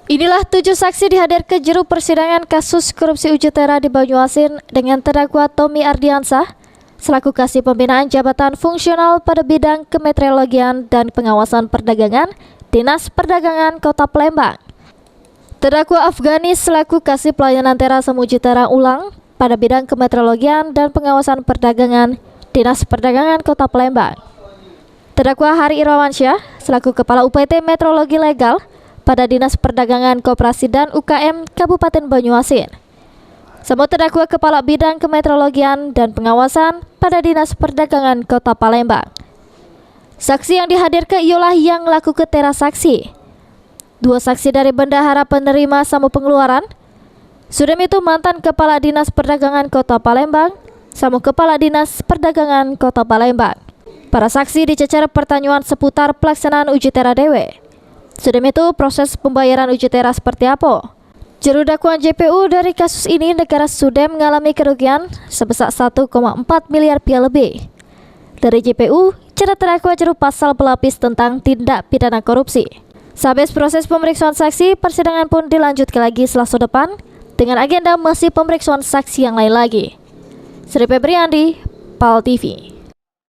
Inilah 7 saksi dihadir ke juru persidangan kasus korupsi Ujitera di Banyuasin dengan terdakwa Tommy Ardiansah selaku Kasih Pembinaan Jabatan Fungsional pada bidang kemeteorologian dan pengawasan perdagangan Dinas Perdagangan Kota Palembang. Terdakwa Afgani selaku Kasih Pelayanan Teras Ujitera ulang pada bidang kemeteorologian dan pengawasan perdagangan Dinas Perdagangan Kota Palembang. Terdakwa Hari Irawansyah selaku Kepala UPT Meteorologi Legal pada Dinas Perdagangan Koperasi dan UKM Kabupaten Banyuasin. Semua terdakwa Kepala Bidang Kemeteorologian dan Pengawasan pada Dinas Perdagangan Kota Palembang. Saksi yang dihadirkan ialah yang laku ke teras saksi. 2 saksi dari bendahara penerima samu pengeluaran. Sudah itu mantan Kepala Dinas Perdagangan Kota Palembang, samu Kepala Dinas Perdagangan Kota Palembang. Para saksi dicecar pertanyaan seputar pelaksanaan Ujitera dewe. Sudah itu proses pembayaran Ujitera seperti apa? Juru dakwaan JPU dari kasus ini negara sudah mengalami kerugian sebesar 1,4 miliar rupiah lebih. Dari JPU, cara terdakwa juru pasal pelapis tentang tindak pidana korupsi. Sehabis proses pemeriksaan saksi, persidangan pun dilanjutkan lagi Selasa depan dengan agenda masih pemeriksaan saksi yang lain lagi. Sri Febriandi, PAL TV.